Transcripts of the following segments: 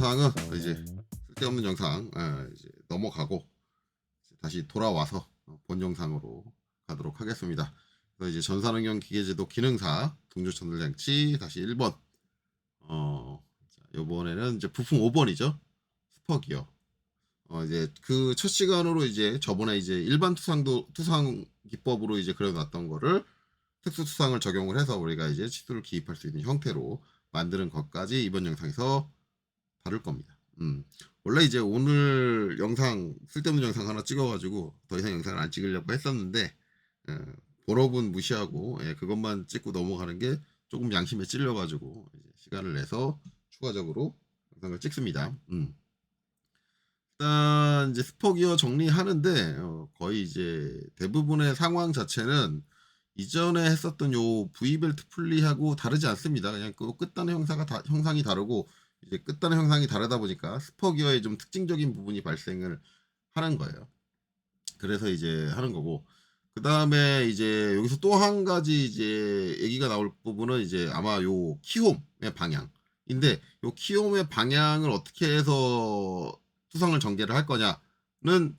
영상은 이제 쓸데없는 영상 이제 넘어가고 다시 돌아와서 본 영상으로 가도록 하겠습니다. 그래서 이제 전산응용 기계제도 기능사 동조 전달 장치 다시 1번. 이번에는 이제 부품 5번이죠. 스퍼기어. 이제 그 첫 시간으로 이제 저번에 이제 일반 투상 기법으로 이제 그려놨던 거를 특수 투상을 적용을 해서 우리가 이제 치수를 기입할 수 있는 형태로 만드는 것까지 이번 영상에서 다룰 겁니다. 원래 이제 오늘 영상 쓸데없는 영상 하나 찍어가지고 더 이상 영상을 안 찍으려고 했었는데 본업은 무시하고 그것만 찍고 넘어가는 게 조금 양심에 찔려가지고 이제 시간을 내서 추가적으로 영상을 찍습니다. 일단 이제 스포기어 정리하는데 거의 이제 대부분의 상황 자체는 이전에 했었던 요 V벨트 풀리하고 다르지 않습니다. 그냥 그 끝단의 형상이 다르고 이제 끝단의 형상이 다르다 보니까 스포기어의 좀 특징적인 부분이 발생을 하는 거예요. 그래서 이제 하는 거고, 그 다음에 이제 여기서 또 한 가지 이제 얘기가 나올 부분은 이제 아마 요 키홈의 방향인데, 요 키홈의 방향을 어떻게 해서 투상을 전개를 할 거냐는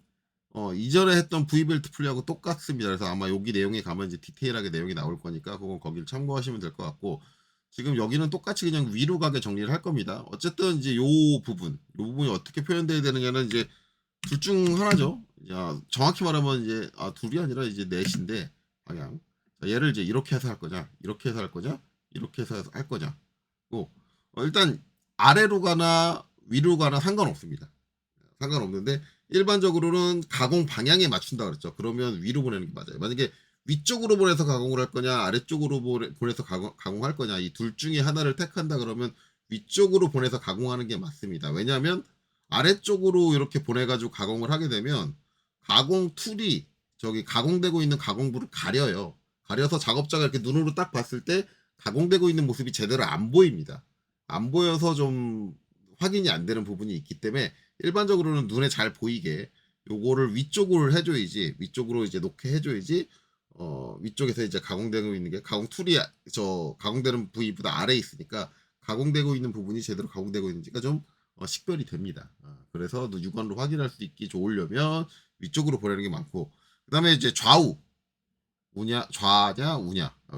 이전에 했던 V벨트 풀리하고 똑같습니다. 그래서 아마 여기 내용에 가면 이제 디테일하게 내용이 나올 거니까 그건 거기를 참고하시면 될 것 같고, 지금 여기는 똑같이 그냥 위로 가게 정리를 할 겁니다. 어쨌든 이제 요 부분이 어떻게 표현돼야 되느냐는 이제 둘 중 하나죠. 야, 정확히 말하면 이제 둘이 아니라 이제 넷인데 방향. 자, 얘를 이제 이렇게 해서 할 거냐, 이렇게 해서 할 거냐, 이렇게 해서 할 거냐. 일단 아래로 가나 위로 가나 상관없습니다. 상관없는데 일반적으로는 가공 방향에 맞춘다 그랬죠. 그러면 위로 보내는 게 맞아요. 만약에 위쪽으로 보내서 가공을 할 거냐, 아래쪽으로 보내서 가공할 거냐, 이 둘 중에 하나를 택한다 그러면 위쪽으로 보내서 가공하는 게 맞습니다. 왜냐하면 아래쪽으로 이렇게 보내가지고 가공을 하게 되면 가공 툴이 저기 가공되고 있는 가공부를 가려요. 가려서 작업자가 이렇게 눈으로 딱 봤을 때 가공되고 있는 모습이 제대로 안 보입니다. 안 보여서 좀 확인이 안 되는 부분이 있기 때문에 일반적으로는 눈에 잘 보이게 요거를 위쪽으로 해줘야지, 위쪽으로 이제 놓게 해줘야지, 위쪽에서 이제 가공되고 있는 게 가공 툴이 가공되는 부위보다 아래에 있으니까 가공되고 있는 부분이 제대로 가공되고 있는지가 좀 식별이 됩니다. 그래서 육안으로 확인할 수 있기 좋으려면 위쪽으로 보내는 게 많고, 그 다음에 이제 좌냐 우냐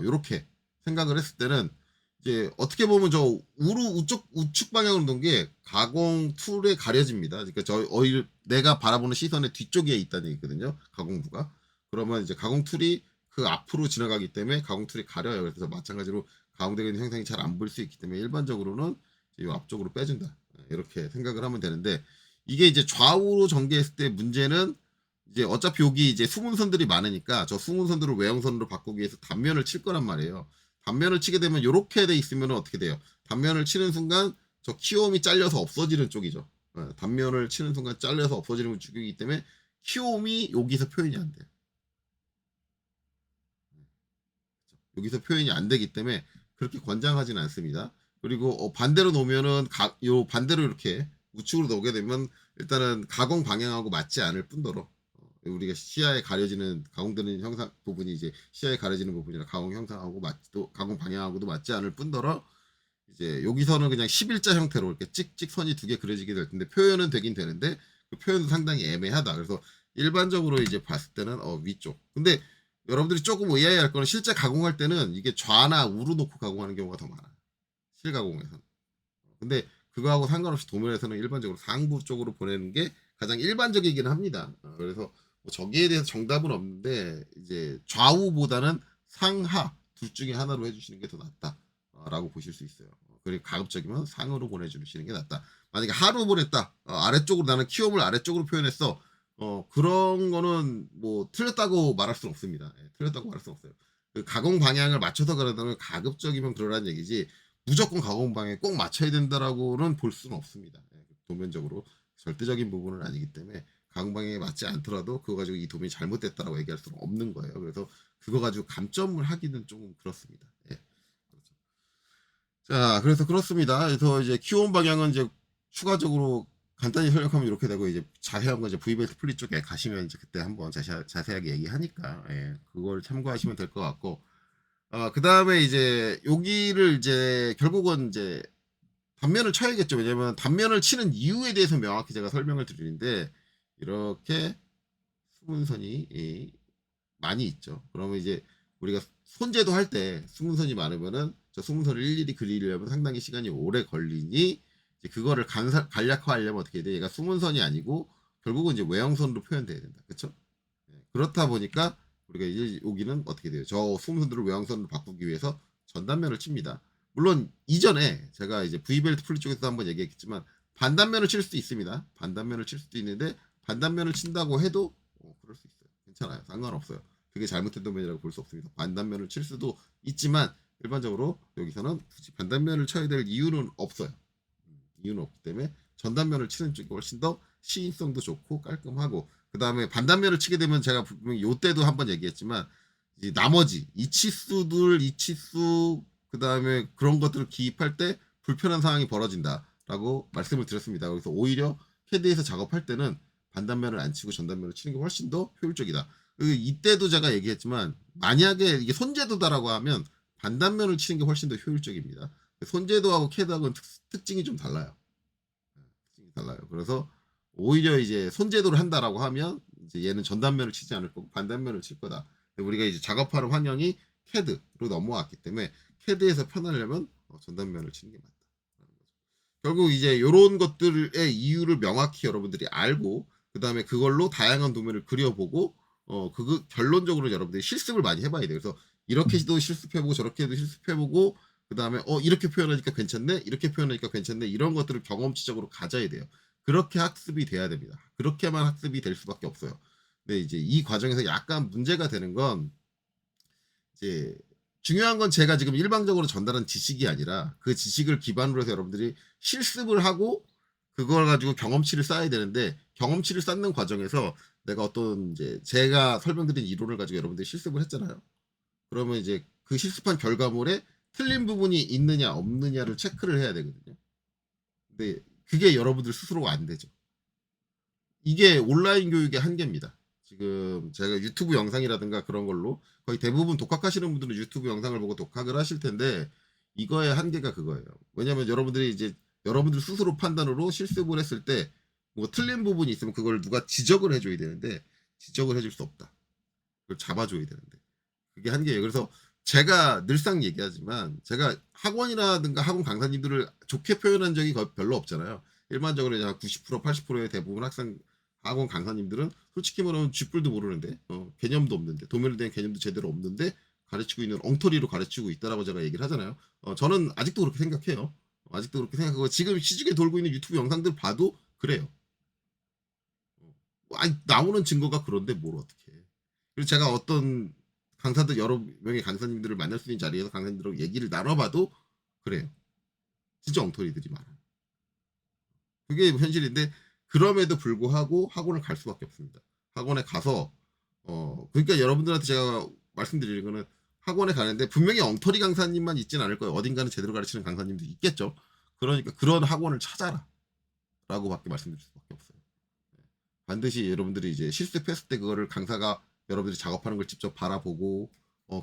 이렇게 생각을 했을 때는 이제 어떻게 보면 저 우측 방향으로 놓은 게 가공 툴에 가려집니다. 그러니까 내가 바라보는 시선의 뒤쪽에 있다는 얘기거든요. 가공부가. 그러면 이제 가공 툴이 그 앞으로 지나가기 때문에 가공 툴이 가려요. 그래서 마찬가지로 가공되고 있는 형상이 잘 안 보일 수 있기 때문에 일반적으로는 이 앞쪽으로 빼준다. 이렇게 생각을 하면 되는데, 이게 이제 좌우로 전개했을 때 문제는 이제 어차피 여기 이제 수문선들이 많으니까 저 수문선들을 외형선으로 바꾸기 위해서 단면을 칠 거란 말이에요. 단면을 치게 되면 이렇게 돼 있으면 어떻게 돼요? 단면을 치는 순간 저 키홈이 잘려서 없어지는 쪽이죠. 단면을 치는 순간 잘려서 없어지는 쪽이기 때문에 키홈이 여기서 표현이 안 돼요. 여기서 표현이 안 되기 때문에 그렇게 권장하지는 않습니다. 그리고 반대로 놓으면은 요 반대로 이렇게 우측으로 놓게 되면 일단은 가공 방향하고 맞지 않을 뿐더러 우리가 시야에 가려지는 가공되는 형상 부분이 이제 시야에 가려지는 부분이라 가공 형상하고 또 가공 방향하고도 맞지 않을 뿐더러 이제 여기서는 그냥 11자 형태로 이렇게 찍찍 선이 두 개 그려지게 될 텐데 표현은 되긴 되는데 그 표현도 상당히 애매하다. 그래서 일반적으로 이제 봤을 때는 위쪽. 근데 여러분들이 조금 의아해 할 거는 실제 가공할 때는 이게 좌나 우로 놓고 가공하는 경우가 더 많아요. 실가공에서는. 근데 그거하고 상관없이 도면에서는 일반적으로 상부 쪽으로 보내는 게 가장 일반적이긴 합니다. 그래서 뭐 저기에 대해서 정답은 없는데 이제 좌우보다는 상하 둘 중에 하나로 해주시는 게 더 낫다라고 보실 수 있어요. 그리고 가급적이면 상으로 보내주시는 게 낫다. 만약에 하로 보냈다, 아래쪽으로 나는 키움을 아래쪽으로 표현했어. 그런 거는 뭐 틀렸다고 말할 수는 없습니다. 틀렸다고 말할 수는 없어요. 그 가공 방향을 맞춰서 그러다면 가급적이면 그러라는 얘기지 무조건 가공 방향에 꼭 맞춰야 된다라고는 볼 수는 없습니다. 도면적으로 절대적인 부분은 아니기 때문에 가공 방향에 맞지 않더라도 그거 가지고 이 도면이 잘못됐다라고 얘기할 수는 없는 거예요. 그래서 그거 가지고 감점을 하기는 조금 그렇습니다. 그렇죠. 자, 그래서 그렇습니다. 그래서 이제 키움 방향은 이제 추가적으로 간단히 설명하면 이렇게 되고, 이제 자세한 건 이제 V벨트 플리 쪽에 가시면 이제 그때 한번 자세하게 얘기하니까 그걸 참고하시면 될 것 같고, 그 다음에 이제 여기를 이제 결국은 이제 단면을 쳐야겠죠. 왜냐면 단면을 치는 이유에 대해서 명확히 제가 설명을 드리는데 이렇게 수문선이 많이 있죠. 그러면 이제 우리가 손재도 할 때 수문선이 많으면은 저 수문선을 일일이 그리려면 상당히 시간이 오래 걸리니 이제 그거를 간략화하려면 어떻게 해야 돼? 얘가 수문선이 아니고 결국은 이제 외형선으로 표현돼야 된다. 그렇죠? 그렇다 보니까 우리가 이제 여기는 어떻게 돼요? 저 수문선들을 외형선으로 바꾸기 위해서 전단면을 칩니다. 물론 이전에 제가 이제 V벨트 풀리 쪽에서 한번 얘기했겠지만 반단면을 칠 수도 있습니다. 반단면을 칠 수도 있는데 반단면을 친다고 해도 그럴 수 있어요. 괜찮아요. 상관없어요. 그게 잘못된 도면이라고 볼 수 없습니다. 반단면을 칠 수도 있지만 일반적으로 여기서는 굳이 반단면을 쳐야 될 이유는 없어요. 이유는 없기 때문에 전단면을 치는 쪽이 훨씬 더 시인성도 좋고 깔끔하고 그 다음에 반단면을 치게 되면 제가 분명히 요때도 한번 얘기했지만 이 나머지 이치수들 이치수 그 다음에 그런 것들을 기입할 때 불편한 상황이 벌어진다라고 말씀을 드렸습니다. 그래서 오히려 캐드에서 작업할 때는 반단면을 안 치고 전단면을 치는 게 훨씬 더 효율적이다. 그리고 이때도 제가 얘기했지만 만약에 이게 손재도다라고 하면 반단면을 치는 게 훨씬 더 효율적입니다. 손재도하고 캐드하고는 특징이 좀 달라요. 특징이 달라요. 그래서 오히려 이제 손재도를 한다라고 하면 이제 얘는 전단면을 치지 않을 거고 반단면을 칠 거다. 우리가 이제 작업하는 환경이 캐드로 넘어왔기 때문에 캐드에서 편하려면 전단면을 치는 게 맞다. 결국 이제 이런 것들의 이유를 명확히 여러분들이 알고 그 다음에 그걸로 다양한 도면을 그려보고 그 결론적으로 여러분들이 실습을 많이 해봐야 돼요. 그래서 이렇게도 실습해보고 저렇게도 실습해보고 그 다음에 이렇게 표현하니까 괜찮네 이렇게 표현하니까 괜찮네 이런 것들을 경험치적으로 가져야 돼요. 그렇게 학습이 돼야 됩니다. 그렇게만 학습이 될 수밖에 없어요. 근데 이제 이 과정에서 약간 문제가 되는 건 이제 중요한 건 제가 지금 일방적으로 전달한 지식이 아니라 그 지식을 기반으로 해서 여러분들이 실습을 하고 그걸 가지고 경험치를 쌓아야 되는데 경험치를 쌓는 과정에서 내가 어떤 이제 제가 설명드린 이론을 가지고 여러분들이 실습을 했잖아요. 그러면 이제 그 실습한 결과물에 틀린 부분이 있느냐 없느냐를 체크를 해야 되거든요. 근데 그게 여러분들 스스로가 안 되죠. 이게 온라인 교육의 한계입니다. 지금 제가 유튜브 영상이라든가 그런 걸로 거의 대부분 독학하시는 분들은 유튜브 영상을 보고 독학을 하실 텐데 이거의 한계가 그거예요. 왜냐하면 여러분들이 이제 여러분들 스스로 판단으로 실습을 했을 때 뭐 틀린 부분이 있으면 그걸 누가 지적을 해줘야 되는데 지적을 해줄 수 없다. 그걸 잡아줘야 되는데 그게 한계예요. 그래서 제가 늘상 얘기하지만 제가 학원이라든가 학원 강사님들을 좋게 표현한 적이 거의 별로 없잖아요. 일반적으로 이제 90% 80%의 대부분 학생 학원 강사님들은 솔직히 말하면 쥐뿔도 모르는데 개념도 없는데 도면에 대한 개념도 제대로 없는데 가르치고 있는 엉터리로 가르치고 있다라고 제가 얘기를 하잖아요. 저는 아직도 그렇게 생각해요. 아직도 그렇게 생각하고 지금 시중에 돌고 있는 유튜브 영상들 봐도 그래요. 아니, 나오는 증거가 그런데 뭘 어떻게 해. 그리고 제가 어떤 강사들 여러 명의 강사님들을 만날 수 있는 자리에서 강사님들하고 얘기를 나눠봐도 그래요. 진짜 엉터리들이 많아요. 그게 현실인데 그럼에도 불구하고 학원을 갈 수밖에 없습니다. 학원에 가서 그러니까 여러분들한테 제가 말씀드리는 거는 학원에 가는데 분명히 엉터리 강사님만 있지는 않을 거예요. 어딘가는 제대로 가르치는 강사님도 있겠죠. 그러니까 그런 학원을 찾아라 라고밖에 말씀드릴 수밖에 없어요. 반드시 여러분들이 이제 실습했을 때 그거를 강사가 여러분들이 작업하는 걸 직접 바라보고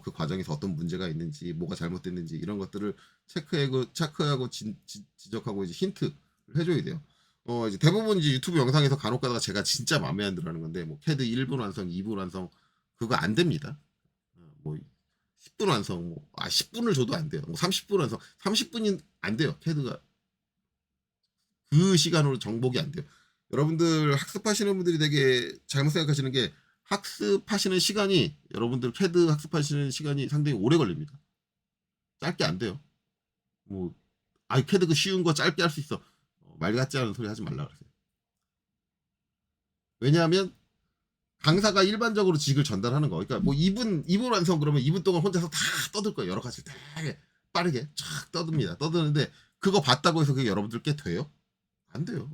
그 과정에서 어떤 문제가 있는지 뭐가 잘못됐는지 이런 것들을 체크하고 지적하고 이제 힌트를 해줘야 돼요. 이제 대부분 이제 유튜브 영상에서 간혹 가다가 제가 진짜 마음에 안 들어하는 건데 뭐 캐드 1분 완성, 2분 완성 그거 안 됩니다. 뭐 10분 완성, 10분을 줘도 안 돼요. 뭐 30분 완성, 30분이 안 돼요. 캐드가 그 시간으로 정복이 안 돼요. 여러분들 학습하시는 분들이 되게 잘못 생각하시는 게 학습하시는 시간이 여러분들 캐드 학습하시는 시간이 상당히 오래 걸립니다. 짧게 안 돼요. 뭐 캐드 그 쉬운 거 짧게 할 수 있어. 말 같지 않은 소리 하지 말라 그러세요. 왜냐하면 강사가 일반적으로 지식을 전달하는 거. 그러니까 뭐 2분 완성 그러면 2분 동안 혼자서 다 떠들 거예요. 여러 가지 되게 빠르게 쫙 떠듭니다. 떠드는데 그거 봤다고 해서 그게 여러분들 께 돼요? 안 돼요.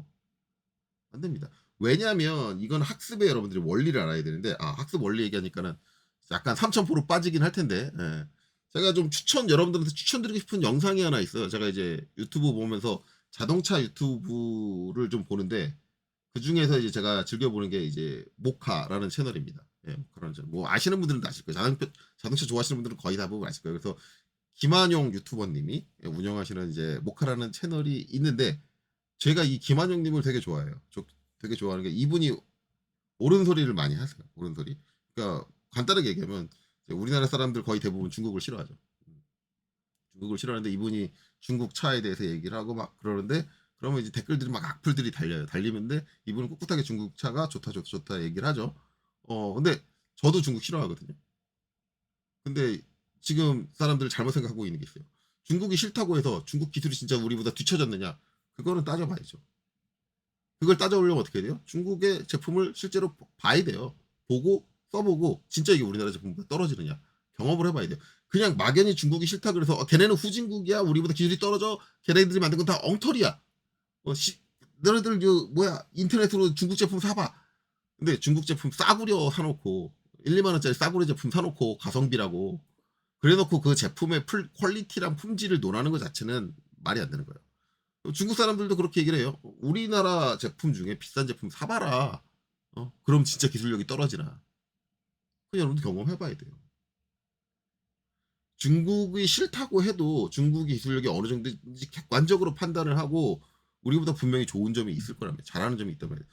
안 됩니다. 왜냐하면 이건 학습에 여러분들이 원리를 알아야 되는데 학습 원리 얘기하니까는 약간 3000% 빠지긴 할 텐데 제가 좀 여러분들한테 추천드리고 싶은 영상이 하나 있어요. 제가 이제 유튜브 보면서 자동차 유튜브를 좀 보는데 그 중에서 이제 제가 즐겨보는 게 이제 모카라는 채널입니다. 예, 모카라는 채널. 뭐 아시는 분들은 다 아실 거예요. 자동차 좋아하시는 분들은 거의 다 보고 아실 거예요. 그래서 김한용 유튜버님이 운영하시는 이제 모카라는 채널이 있는데 제가 이 김한용님을 되게 좋아해요. 되게 좋아하는 게 이분이 옳은 소리를 많이 하세요. 옳은 소리. 그러니까 간단하게 얘기하면 이제 우리나라 사람들 거의 대부분 중국을 싫어하죠. 중국을 싫어하는데 이분이 중국 차에 대해서 얘기를 하고 막 그러는데 그러면 이제 댓글들이 막 악플들이 달려요. 달리는데 이분은 꿋꿋하게 중국 차가 좋다 좋다 좋다 얘기를 하죠. 근데 저도 중국 싫어하거든요. 근데 지금 사람들 잘못 생각하고 있는 게 있어요. 중국이 싫다고 해서 중국 기술이 진짜 우리보다 뒤처졌느냐? 그거는 따져봐야죠. 그걸 따져보려면 어떻게 해야 돼요? 중국의 제품을 실제로 봐야 돼요. 보고 써보고 진짜 이게 우리나라 제품보다 떨어지느냐 경험을 해봐야 돼요. 그냥 막연히 중국이 싫다 그래서 걔네는 후진국이야 우리보다 기술이 떨어져 걔네들이 만든 건 다 엉터리야. 너네들 뭐야 인터넷으로 중국 제품 사봐. 근데 중국 제품 싸구려 사놓고 1, 2만 원짜리 싸구려 제품 사놓고 가성비라고 그래놓고 그 제품의 퀄리티랑 품질을 논하는 것 자체는 말이 안 되는 거예요. 중국 사람들도 그렇게 얘기를 해요. 우리나라 제품 중에 비싼 제품 사봐라. 그럼 진짜 기술력이 떨어지나. 그 여러분도 경험해봐야 돼요. 중국이 싫다고 해도 중국의 기술력이 어느 정도인지 객관적으로 판단을 하고 우리보다 분명히 좋은 점이 있을 거라며 잘하는 점이 있단 말이에요.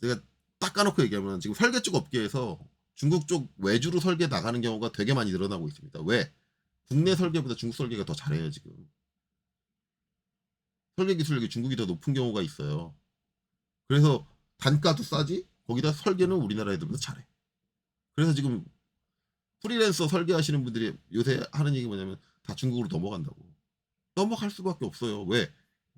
제가 딱 까놓고 얘기하면 지금 설계 쪽 업계에서 중국 쪽 외주로 설계 나가는 경우가 되게 많이 늘어나고 있습니다. 왜? 국내 설계보다 중국 설계가 더 잘해요 지금. 설계 기술력이 중국이 더 높은 경우가 있어요. 그래서 단가도 싸지 거기다 설계는 우리나라 애들보다 잘해. 그래서 지금 프리랜서 설계하시는 분들이 요새 하는 얘기 뭐냐면 다 중국으로 넘어간다고. 넘어갈 수밖에 없어요. 왜?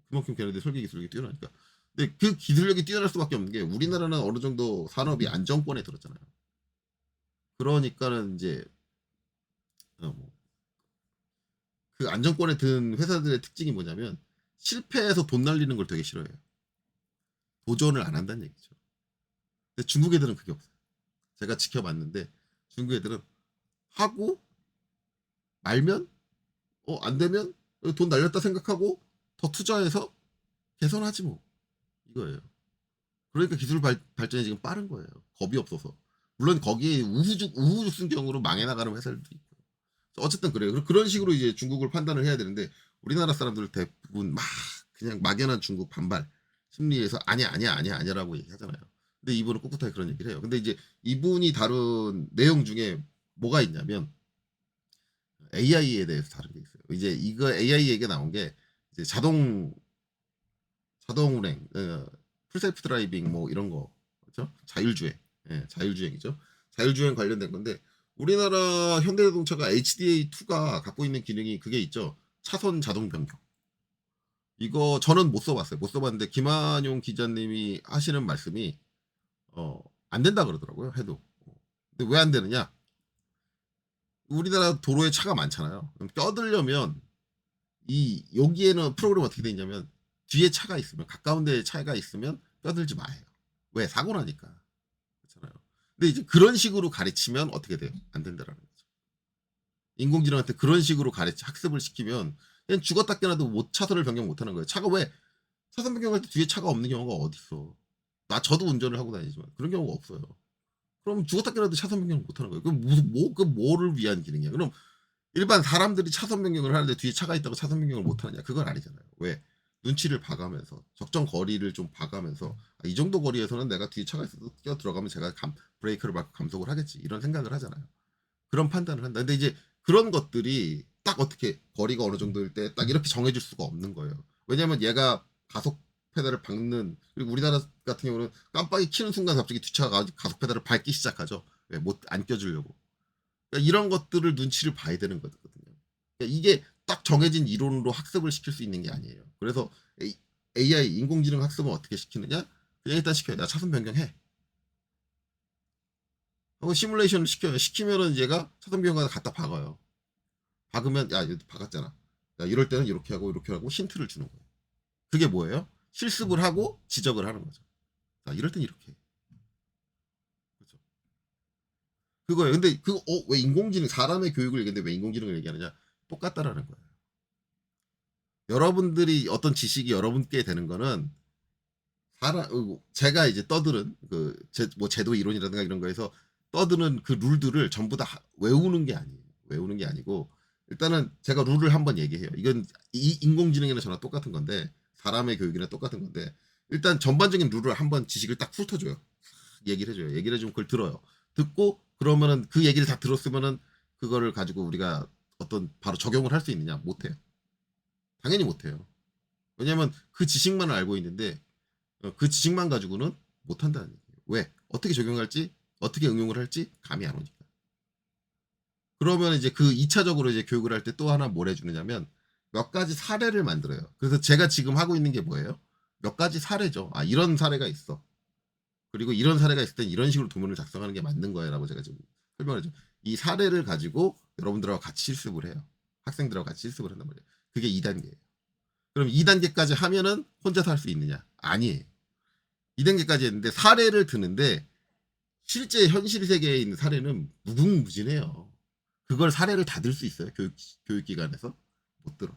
그만큼 걔네들 설계 기술력이 뛰어나니까. 근데 그 기술력이 뛰어날 수밖에 없는 게 우리나라는 어느 정도 산업이 안정권에 들었잖아요. 그러니까는 이제 그 안정권에 든 회사들의 특징이 뭐냐면 실패해서 돈 날리는 걸 되게 싫어해요. 도전을 안 한다는 얘기죠. 근데 중국 애들은 그게 없어요. 제가 지켜봤는데 중국 애들은 하고 말면 안 되면 돈 날렸다 생각하고 더 투자해서 개선하지 뭐 이거예요. 그러니까 기술 발전이 지금 빠른 거예요. 겁이 없어서. 물론 거기에 우후죽순경으로 망해 나가는 회사들도 있고. 어쨌든 그래요. 그런 식으로 이제 중국을 판단을 해야 되는데 우리나라 사람들 대부분 막 그냥 막연한 중국 반발 심리에서 아니야 아니야 아니야 아니야라고 얘기하잖아요. 근데 이분은 꿋꿋하게 그런 얘기를 해요. 근데 이제 이분이 다룬 내용 중에 뭐가 있냐면 AI에 대해서 다룬 게 있어요. 이제 이거 AI 얘기가 나온 게 이제 자동 운행, 풀셀프 드라이빙 뭐 이런 거 그렇죠? 자율주행, 자율주행이죠. 자율주행 관련된 건데 우리나라 현대자동차가 HDA2가 갖고 있는 기능이 그게 있죠. 차선 자동 변경. 이거 저는 못 써봤어요. 못 써봤는데 김한용 기자님이 하시는 말씀이 안 된다 그러더라고요. 해도. 근데 왜 안 되느냐? 우리나라 도로에 차가 많잖아요. 그럼 껴들려면 이 여기에는 프로그램 어떻게 돼 있냐면 뒤에 차가 있으면 가까운 데에 차가 있으면 껴들지 마요. 왜? 사고 나니까. 그렇잖아요. 근데 이제 그런 식으로 가르치면 어떻게 돼요? 안 된다라는 거죠. 인공지능한테 그런 식으로 학습을 시키면 그냥 죽었다 깨나도 못 차선을 변경 못 하는 거예요. 차가 왜 차선 변경할 때 뒤에 차가 없는 경우가 어디 있어? 저도 운전을 하고 다니지만 그런 경우가 없어요. 그럼 죽었다 깨나도 차선 변경 못 하는 거예요. 그럼 그 뭐를 위한 기능이야? 그럼 일반 사람들이 차선 변경을 하는데 뒤에 차가 있다고 차선 변경을 못 하느냐? 그건 아니잖아요. 왜? 눈치를 봐가면서 적정 거리를 좀 봐가면서 이 정도 거리에서는 내가 뒤에 차가 있어도 끼어 들어가면 제가 브레이크를 막 감속을 하겠지 이런 생각을 하잖아요. 그런 판단을 한다. 근데 이제 그런 것들이 딱 어떻게 거리가 어느 정도일 때 딱 이렇게 정해질 수가 없는 거예요. 왜냐하면 얘가 가속 페달을 밟는 그리고 우리나라 같은 경우는 깜빡이 키는 순간 갑자기 뒷차가 가속 페달을 밟기 시작하죠. 왜 못 안 껴주려고. 그러니까 이런 것들을 눈치를 봐야 되는 거거든요. 그러니까 이게 딱 정해진 이론으로 학습을 시킬 수 있는 게 아니에요. 그래서 AI 인공지능 학습은 어떻게 시키느냐? 그냥 일단 시켜요. 야 차선 변경해. 하고 시뮬레이션을 시켜요. 시키면은 얘가 차선 변경하다 갖다 박아요. 박으면 야 이거 박았잖아. 야 이럴 때는 이렇게 하고 힌트를 주는 거예요. 그게 뭐예요? 실습을 하고 지적을 하는 거죠. 자 이럴 땐 이렇게. 그렇죠. 그거예요. 근데 왜 인공지능 사람의 교육을 얘기했는데 왜 인공지능을 얘기하느냐? 똑같다라는 거예요. 여러분들이 어떤 지식이 여러분께 되는 거는 제가 이제 떠들은 뭐 제도 이론이라든가 이런 거에서 떠드는 그 룰들을 전부 다 외우는 게 아니에요. 외우는 게 아니고 일단은 제가 룰을 한번 얘기해요. 이건 이 인공지능이나 저나 똑같은 건데 사람의 교육이나 똑같은 건데 일단 전반적인 룰을 한번 지식을 딱 훑어줘요. 얘기를 해줘요. 얘기를 해주면 그걸 들어요. 듣고 그러면은 그 얘기를 다 들었으면은 그거를 가지고 우리가 어떤 바로 적용을 할 수 있느냐? 못해요. 당연히 못해요. 왜냐하면 그 지식만을 알고 있는데 그 지식만 가지고는 못한다는 얘기예요. 왜? 어떻게 적용할지 어떻게 응용을 할지 감이 안 오니까. 그러면 이제 그 2차적으로 이제 교육을 할 때 또 하나 뭘 해주느냐면 몇 가지 사례를 만들어요. 그래서 제가 지금 하고 있는 게 뭐예요? 몇 가지 사례죠. 아, 이런 사례가 있어. 그리고 이런 사례가 있을 땐 이런 식으로 도면을 작성하는 게 맞는 거예요라고 제가 지금 설명을 해줘. 이 사례를 가지고 여러분들하고 같이 실습을 해요. 학생들하고 같이 실습을 한단 말이에요. 그게 2단계예요. 그럼 2단계까지 하면은 혼자서 할 수 있느냐? 아니에요. 2단계까지 했는데 사례를 드는데 실제 현실 세계에 있는 사례는 무궁무진해요. 그걸 사례를 다 들 수 있어요? 교육기관에서? 못 들어.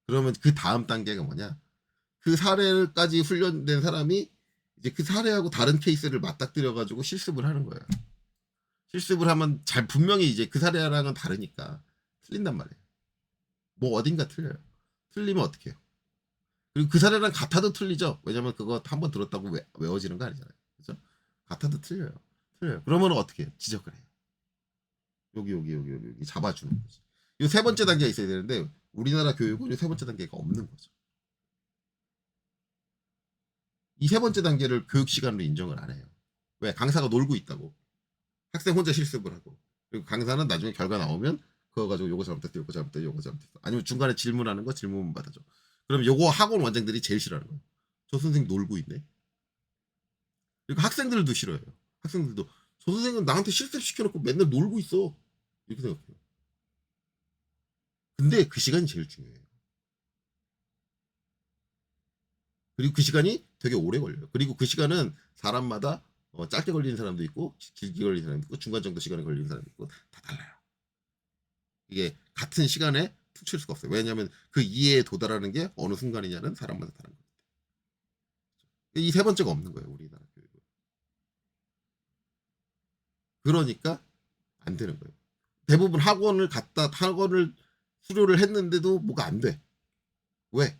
그러면 그 다음 단계가 뭐냐? 그 사례까지 훈련된 사람이 이제 그 사례하고 다른 케이스를 맞닥뜨려가지고 실습을 하는 거예요. 실습을 하면 잘 분명히 이제 그 사례랑은 다르니까 틀린단 말이에요. 뭐 어딘가 틀려요. 틀리면 어떻게 해요? 그리고 그 사례랑 같아도 틀리죠. 왜냐면 그거 한 번 들었다고 외워지는 거 아니잖아요. 그죠? 같아도 틀려요. 틀려요. 그러면 어떻게 해요? 지적을 해요. 여기 잡아주는 거지. 이 세 번째 단계가 있어야 되는데 우리나라 교육은 이 세 번째 단계가 없는 거죠. 이 세 번째 단계를 교육 시간으로 인정을 안 해요. 왜? 강사가 놀고 있다고. 학생 혼자 실습을 하고. 그리고 강사는 나중에 결과 나오면 그거 가지고 요거 잘못했다, 요거 잘못했다, 요거 잘못했다. 아니면 중간에 질문하는 거 질문만 받아줘. 그럼 요거 학원 원장들이 제일 싫어하는 거예요. 저 선생님 놀고 있네. 그리고 학생들도 싫어해요. 학생들도 저 선생님은 나한테 실습 시켜놓고 맨날 놀고 있어. 이렇게 생각해요. 근데 그 시간이 제일 중요해요. 그리고 그 시간이 되게 오래 걸려요. 그리고 그 시간은 사람마다 짧게 걸리는 사람도 있고 길게 걸리는 사람도 있고 중간 정도 시간에 걸리는 사람도 있고 다 달라요. 이게 같은 시간에 툭 칠 수가 없어요. 왜냐하면 그 이해에 도달하는 게 어느 순간이냐는 사람마다 다른 거예요. 이 세 번째가 없는 거예요. 우리나라 교육은. 그러니까 안 되는 거예요. 대부분 학원을 수료를 했는데도 뭐가 안 돼. 왜?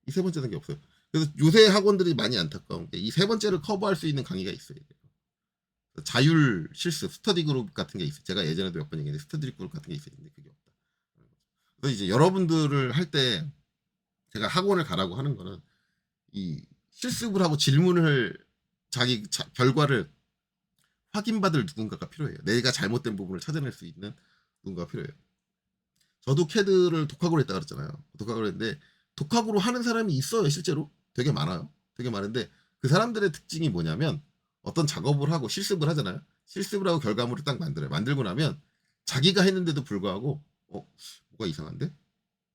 이 세 번째 단계 없어요. 그래서 요새 학원들이 많이 안타까운 게 이 세 번째를 커버할 수 있는 강의가 있어요. 자율 실습, 스터디 그룹 같은 게 있어요. 제가 예전에도 몇 번 얘기했는데 스터디 그룹 같은 게 있었는데 그게 없다. 그래서 이제 여러분들을 할 때 제가 학원을 가라고 하는 거는 이 실습을 하고 질문을 결과를 확인받을 누군가가 필요해요. 내가 잘못된 부분을 찾아낼 수 있는 누군가가 필요해요. 저도 캐드를 독학으로 했다 그랬잖아요. 독학으로 했는데 독학으로 하는 사람이 있어요. 실제로 되게 많아요. 되게 많은데 그 사람들의 특징이 뭐냐면 어떤 작업을 하고 실습을 하잖아요. 실습을 하고 결과물을 딱 만들어요. 만들고 나면 자기가 했는데도 불구하고 뭐가 이상한데?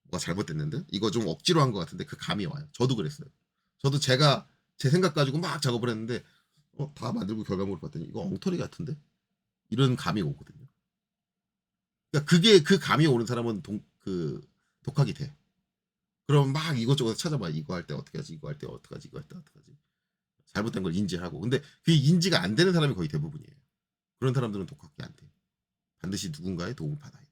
뭐가 잘못됐는데? 이거 좀 억지로 한 것 같은데 그 감이 와요. 저도 그랬어요. 저도 제가 제 생각 가지고 막 작업을 했는데 다 만들고 결과물을 봤더니 이거 엉터리 같은데? 이런 감이 오거든요. 그러니까 그게 그 감이 오는 사람은 독학이 돼. 그럼 막 이것저것 찾아봐. 이거 할 때 어떻게 하지? 이거 할 때 어떻게 하지? 이거 할 때 어떻게 하지? 잘못된 걸 인지하고. 근데 그게 인지가 안 되는 사람이 거의 대부분이에요. 그런 사람들은 독학이 안 돼요. 반드시 누군가의 도움을 받아야 돼요.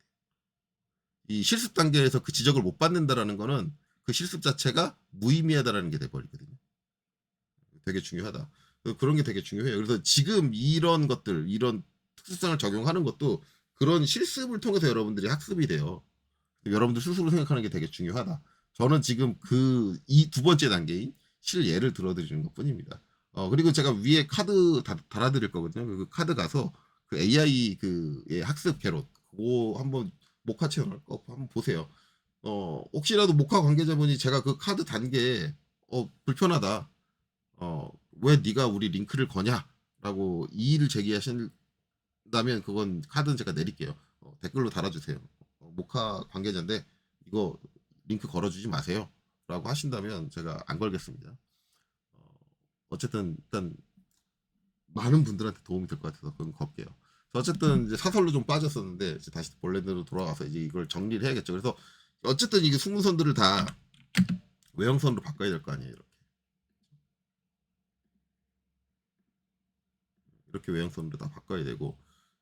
이 실습 단계에서 그 지적을 못 받는다라는 거는 그 실습 자체가 무의미하다라는 게 돼버리거든요. 되게 중요하다. 그런 게 되게 중요해요. 그래서 지금 이런 것들, 이런 특수성을 적용하는 것도 그런 실습을 통해서 여러분들이 학습이 돼요. 여러분들 스스로 생각하는 게 되게 중요하다. 저는 지금 이 두 번째 단계인 실예를 들어드리는 것 뿐입니다. 그리고 제가 위에 카드 달아드릴 거거든요. 그 카드 가서 그 AI 의 학습 개론 그거 한번 모카 채널 거 한번 보세요. 혹시라도 모카 관계자분이 제가 그 카드 단계에 불편하다. 왜 네가 우리 링크를 거냐라고 이의를 제기하신다면 그건 카드는 제가 내릴게요. 댓글로 달아주세요. 모카 관계자인데 이거 링크 걸어주지 마세요라고 하신다면 제가 안 걸겠습니다. 어쨌든 일단 많은 분들한테 도움이 될 것 같아서 그건 걸게요. 어쨌든 이제 사설로 좀 빠졌었는데 이제 다시 본래대로 돌아가서 이제 이걸 정리를 해야겠죠. 그래서 어쨌든 이게 승무선들을 다 외형선으로 바꿔야 될 거 아니에요. 이렇게 외형선으로 다 바꿔야 되고